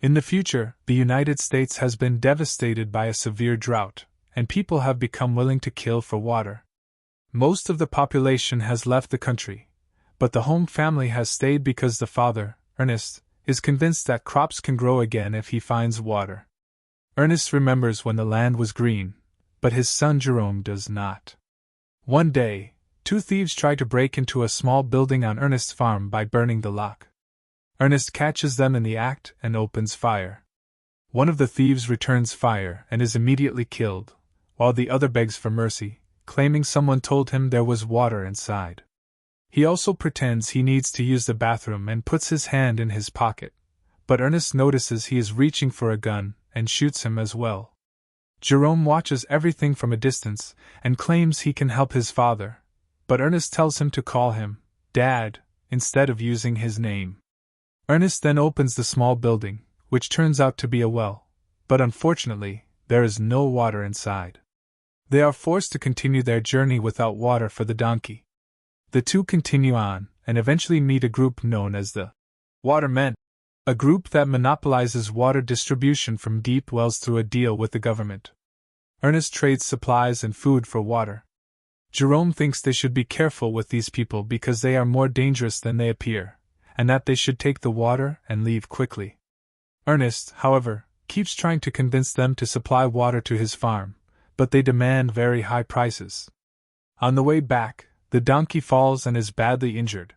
In the future, the United States has been devastated by a severe drought, and people have become willing to kill for water. Most of the population has left the country, but the home family has stayed because the father, Ernest, is convinced that crops can grow again if he finds water. Ernest remembers when the land was green, but his son Jerome does not. One day, two thieves try to break into a small building on Ernest's farm by burning the lock. Ernest catches them in the act and opens fire. One of the thieves returns fire and is immediately killed, while the other begs for mercy, claiming someone told him there was water inside. He also pretends he needs to use the bathroom and puts his hand in his pocket, but Ernest notices he is reaching for a gun and shoots him as well. Jerome watches everything from a distance and claims he can help his father, but Ernest tells him to call him Dad instead of using his name. Ernest then opens the small building, which turns out to be a well, but unfortunately, there is no water inside. They are forced to continue their journey without water for the donkey. The two continue on, and eventually meet a group known as the Watermen, a group that monopolizes water distribution from deep wells through a deal with the government. Ernest trades supplies and food for water. Jerome thinks they should be careful with these people because they are more dangerous than they appear, and that they should take the water and leave quickly. Ernest, however, keeps trying to convince them to supply water to his farm, but they demand very high prices. On the way back, the donkey falls and is badly injured.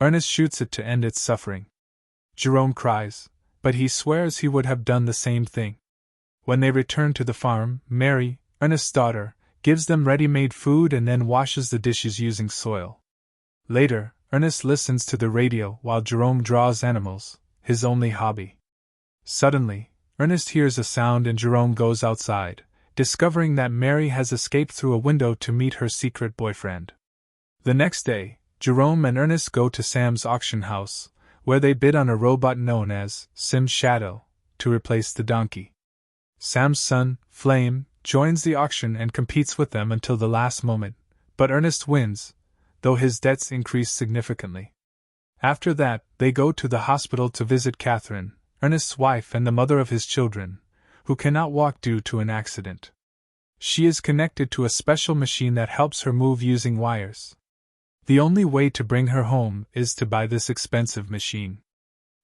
Ernest shoots it to end its suffering. Jerome cries, but he swears he would have done the same thing. When they return to the farm, Mary, Ernest's daughter, gives them ready-made food and then washes the dishes using soil. Later, Ernest listens to the radio while Jerome draws animals, his only hobby. Suddenly, Ernest hears a sound and Jerome goes outside, discovering that Mary has escaped through a window to meet her secret boyfriend. The next day, Jerome and Ernest go to Sam's auction house, where they bid on a robot known as Sim's Shadow, to replace the donkey. Sam's son, Flame, joins the auction and competes with them until the last moment, but Ernest wins, though his debts increase significantly. After that, they go to the hospital to visit Catherine, Ernest's wife and the mother of his children, who cannot walk due to an accident. She is connected to a special machine that helps her move using wires. The only way to bring her home is to buy this expensive machine.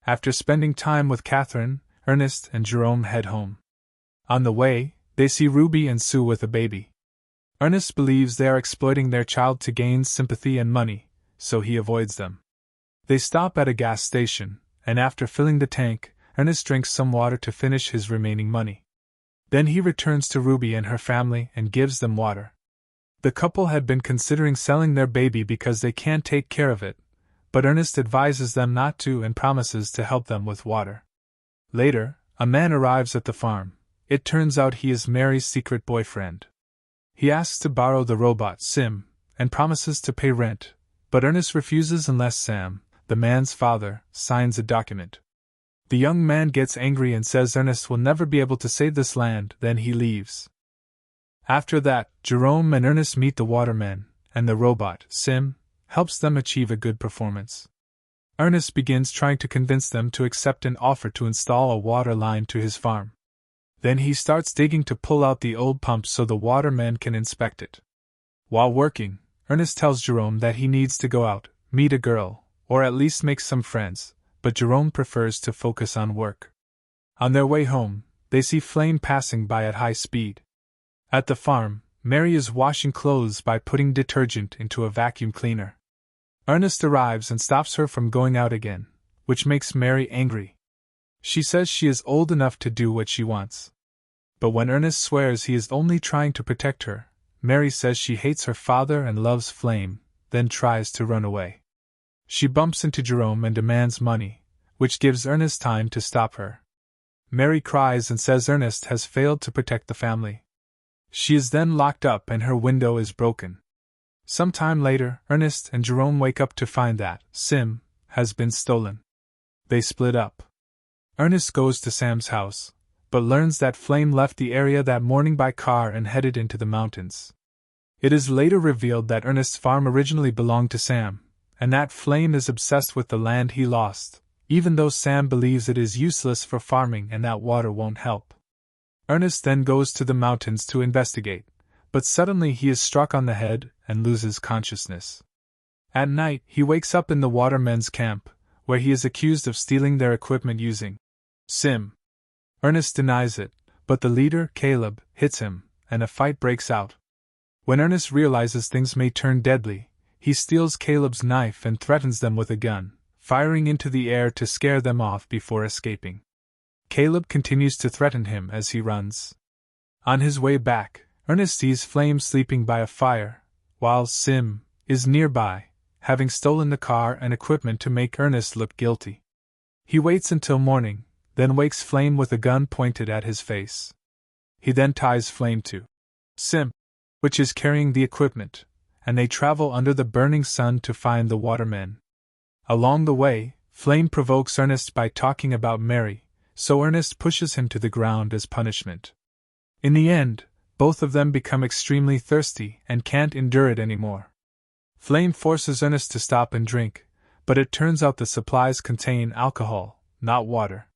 After spending time with Catherine, Ernest and Jerome head home. On the way, they see Ruby and Sue with a baby. Ernest believes they are exploiting their child to gain sympathy and money, so he avoids them. They stop at a gas station, and after filling the tank, Ernest drinks some water to finish his remaining money. Then he returns to Ruby and her family and gives them water. The couple had been considering selling their baby because they can't take care of it, but Ernest advises them not to and promises to help them with water. Later, a man arrives at the farm. It turns out he is Mary's secret boyfriend. He asks to borrow the robot Sim, and promises to pay rent, but Ernest refuses unless Sam, the man's father, signs a document. The young man gets angry and says Ernest will never be able to save this land, then he leaves. After that, Jerome and Ernest meet the Watermen, and the robot, Sim, helps them achieve a good performance. Ernest begins trying to convince them to accept an offer to install a water line to his farm. Then he starts digging to pull out the old pump so the Watermen can inspect it. While working, Ernest tells Jerome that he needs to go out, meet a girl, or at least make some friends, but Jerome prefers to focus on work. On their way home, they see Flame passing by at high speed. At the farm, Mary is washing clothes by putting detergent into a vacuum cleaner. Ernest arrives and stops her from going out again, which makes Mary angry. She says she is old enough to do what she wants. But when Ernest swears he is only trying to protect her, Mary says she hates her father and loves Flame, then tries to run away. She bumps into Jerome and demands money, which gives Ernest time to stop her. Mary cries and says Ernest has failed to protect the family. She is then locked up and her window is broken. Some time later, Ernest and Jerome wake up to find that Sim has been stolen. They split up. Ernest goes to Sam's house, but learns that Flame left the area that morning by car and headed into the mountains. It is later revealed that Ernest's farm originally belonged to Sam, and that Flame is obsessed with the land he lost, even though Sam believes it is useless for farming and that water won't help. Ernest then goes to the mountains to investigate, but suddenly he is struck on the head and loses consciousness. At night, he wakes up in the watermen's camp, where he is accused of stealing their equipment using Sim. Ernest denies it, but the leader, Caleb, hits him, and a fight breaks out. When Ernest realizes things may turn deadly, he steals Caleb's knife and threatens them with a gun, firing into the air to scare them off before escaping. Caleb continues to threaten him as he runs. On his way back, Ernest sees Flame sleeping by a fire, while Sim is nearby, having stolen the car and equipment to make Ernest look guilty. He waits until morning, then wakes Flame with a gun pointed at his face. He then ties Flame to Sim, which is carrying the equipment, and they travel under the burning sun to find the watermen. Along the way, Flame provokes Ernest by talking about Mary, so Ernest pushes him to the ground as punishment. In the end, both of them become extremely thirsty and can't endure it anymore. Flame forces Ernest to stop and drink, but it turns out the supplies contain alcohol, not water.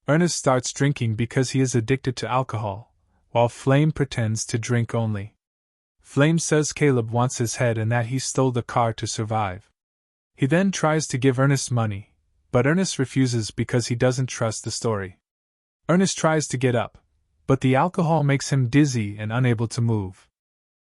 Ernest starts drinking because he is addicted to alcohol, while Flame pretends to drink only. Flame says Caleb wants his head and that he stole the car to survive. He then tries to give Ernest money, but Ernest refuses because he doesn't trust the story. Ernest tries to get up, but the alcohol makes him dizzy and unable to move.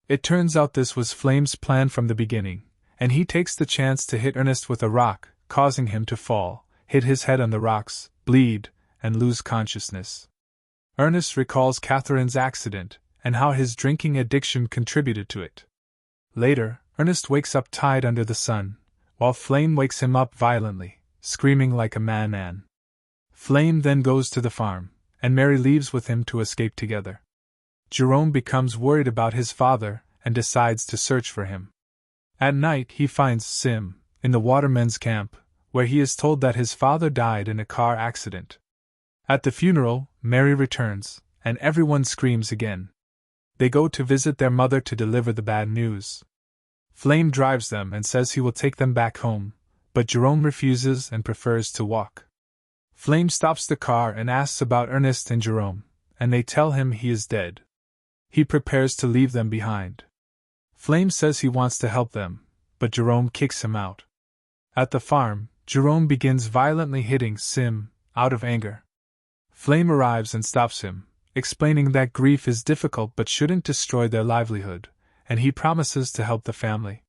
It turns out this was Flame's plan from the beginning, and he takes the chance to hit Ernest with a rock, causing him to fall, hit his head on the rocks, bleed, and lose consciousness. Ernest recalls Catherine's accident, and how his drinking addiction contributed to it. Later, Ernest wakes up tied under the sun, while Flame wakes him up violently, screaming like a madman. Flame then goes to the farm, and Mary leaves with him to escape together. Jerome becomes worried about his father and decides to search for him. At night he finds Sim in the watermen's camp, where he is told that his father died in a car accident. At the funeral, Mary returns, and everyone screams again. They go to visit their mother to deliver the bad news. Flame drives them and says he will take them back home, but Jerome refuses and prefers to walk. Flame stops the car and asks about Ernest and Jerome, and they tell him he is dead. He prepares to leave them behind. Flame says he wants to help them, but Jerome kicks him out. At the farm, Jerome begins violently hitting Sim, out of anger. Flame arrives and stops him, explaining that grief is difficult but shouldn't destroy their livelihood, and he promises to help the family.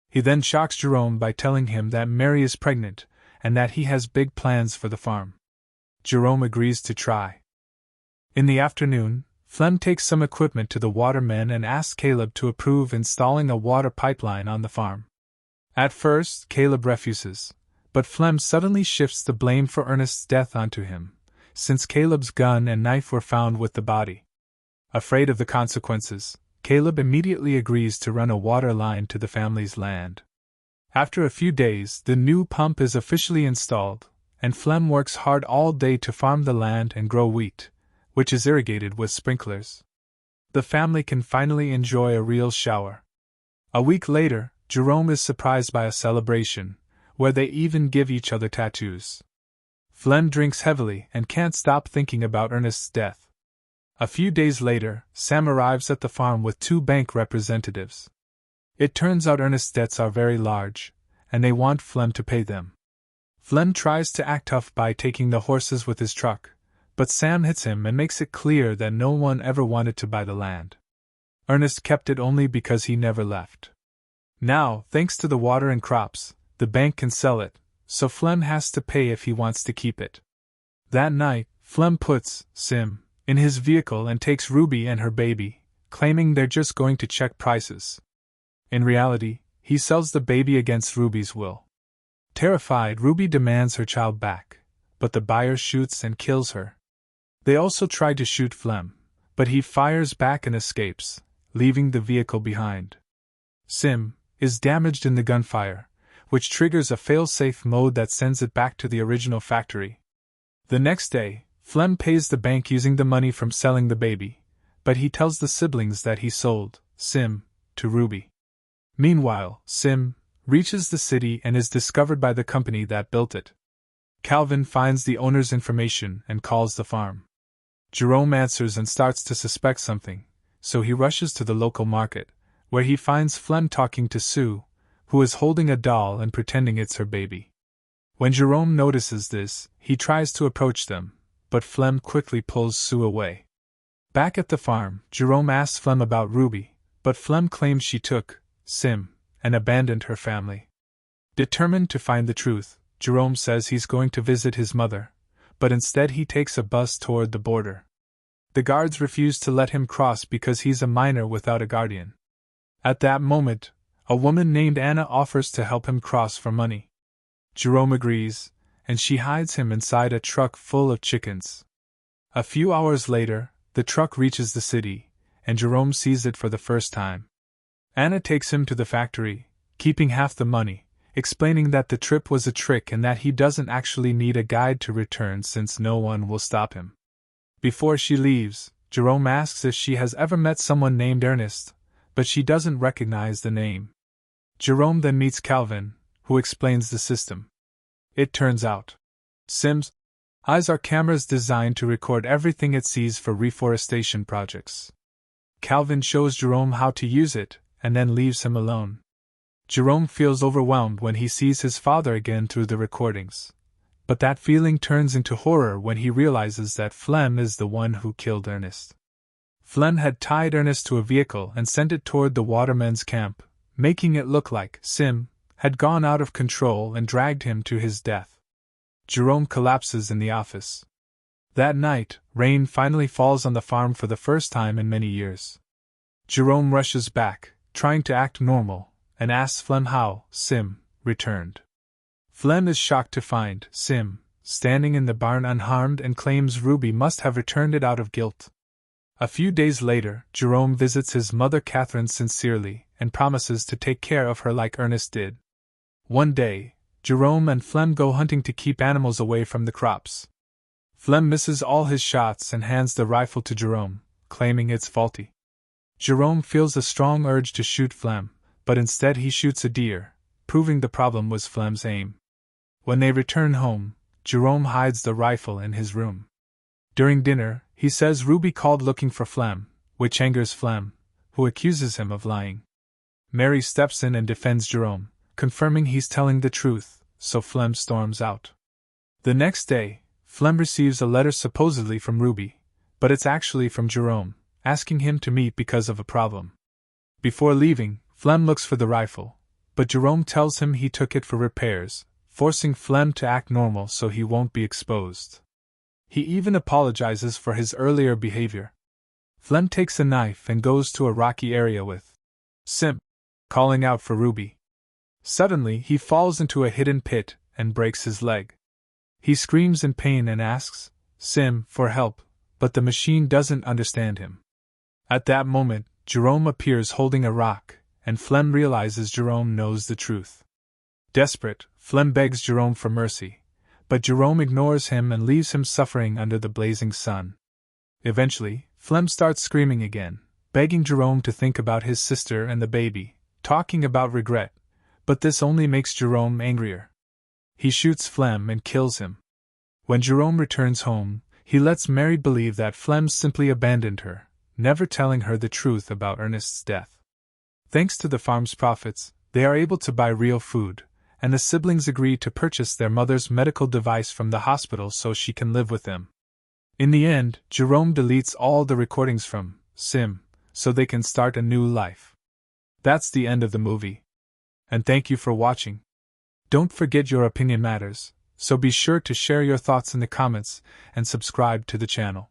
He then shocks Jerome by telling him that Mary is pregnant, and that he has big plans for the farm. Jerome agrees to try. In the afternoon, Flem takes some equipment to the watermen and asks Caleb to approve installing a water pipeline on the farm. At first, Caleb refuses, but Flem suddenly shifts the blame for Ernest's death onto him, since Caleb's gun and knife were found with the body. Afraid of the consequences, Caleb immediately agrees to run a water line to the family's land. After a few days, the new pump is officially installed, and Flem works hard all day to farm the land and grow wheat, which is irrigated with sprinklers. The family can finally enjoy a real shower. A week later, Jerome is surprised by a celebration, where they even give each other tattoos. Flem drinks heavily and can't stop thinking about Ernest's death. A few days later, Sam arrives at the farm with 2 bank representatives. It turns out Ernest's debts are very large, and they want Flem to pay them. Flem tries to act tough by taking the horses with his truck, but Sam hits him and makes it clear that no one ever wanted to buy the land. Ernest kept it only because he never left. Now, thanks to the water and crops, the bank can sell it, so Flem has to pay if he wants to keep it. That night, Flem puts Sim in his vehicle and takes Ruby and her baby, claiming they're just going to check prices. In reality, he sells the baby against Ruby's will. Terrified, Ruby demands her child back, but the buyer shoots and kills her. They also try to shoot Flem, but he fires back and escapes, leaving the vehicle behind. Sim is damaged in the gunfire, which triggers a fail-safe mode that sends it back to the original factory. The next day, Flem pays the bank using the money from selling the baby, but he tells the siblings that he sold Sim to Ruby. Meanwhile, Sim reaches the city and is discovered by the company that built it. Calvin finds the owner's information and calls the farm. Jerome answers and starts to suspect something, so he rushes to the local market, where he finds Flem talking to Sue, who is holding a doll and pretending it's her baby. When Jerome notices this, he tries to approach them, but Flem quickly pulls Sue away. Back at the farm, Jerome asks Flem about Ruby, but Flem claims she took Sim and abandoned her family. Determined to find the truth, Jerome says he's going to visit his mother, but instead he takes a bus toward the border. The guards refuse to let him cross because he's a minor without a guardian. At that moment, a woman named Anna offers to help him cross for money. Jerome agrees, and she hides him inside a truck full of chickens. A few hours later, the truck reaches the city, and Jerome sees it for the first time. Anna takes him to the factory, keeping half the money, explaining that the trip was a trick and that he doesn't actually need a guide to return since no one will stop him. Before she leaves, Jerome asks if she has ever met someone named Ernest, but she doesn't recognize the name. Jerome then meets Calvin, who explains the system. It turns out, Sim's eyes are cameras designed to record everything it sees for reforestation projects. Calvin shows Jerome how to use it, and then leaves him alone. Jerome feels overwhelmed when he sees his father again through the recordings. But that feeling turns into horror when he realizes that Flem is the one who killed Ernest. Flem had tied Ernest to a vehicle and sent it toward the watermen's camp, making it look like Sim had gone out of control and dragged him to his death. Jerome collapses in the office. That night, rain finally falls on the farm for the first time in many years. Jerome rushes back, trying to act normal, and asks Flem how Sim returned. Flem is shocked to find Sim standing in the barn unharmed and claims Ruby must have returned it out of guilt. A few days later, Jerome visits his mother Catherine sincerely and promises to take care of her like Ernest did. One day, Jerome and Flem go hunting to keep animals away from the crops. Flem misses all his shots and hands the rifle to Jerome, claiming it's faulty. Jerome feels a strong urge to shoot Flem, but instead he shoots a deer, proving the problem was Flem's aim. When they return home, Jerome hides the rifle in his room. During dinner, he says Ruby called looking for Flem, which angers Flem, who accuses him of lying. Mary steps in and defends Jerome, confirming he's telling the truth, so Flem storms out. The next day, Flem receives a letter supposedly from Ruby, but it's actually from Jerome, asking him to meet because of a problem. Before leaving, Flem looks for the rifle, but Jerome tells him he took it for repairs, forcing Flem to act normal so he won't be exposed. He even apologizes for his earlier behavior. Flem takes a knife and goes to a rocky area with Sim, calling out for Ruby. Suddenly, he falls into a hidden pit and breaks his leg. He screams in pain and asks Sim for help, but the machine doesn't understand him. At that moment, Jerome appears holding a rock, and Flem realizes Jerome knows the truth. Desperate, Flem begs Jerome for mercy, but Jerome ignores him and leaves him suffering under the blazing sun. Eventually, Flem starts screaming again, begging Jerome to think about his sister and the baby, talking about regret, but this only makes Jerome angrier. He shoots Flem and kills him. When Jerome returns home, he lets Mary believe that Flem simply abandoned her, never telling her the truth about Ernest's death. Thanks to the farm's profits, they are able to buy real food, and the siblings agree to purchase their mother's medical device from the hospital so she can live with them. In the end, Jerome deletes all the recordings from Sim, so they can start a new life. That's the end of the movie. And thank you for watching. Don't forget your opinion matters, so be sure to share your thoughts in the comments and subscribe to the channel.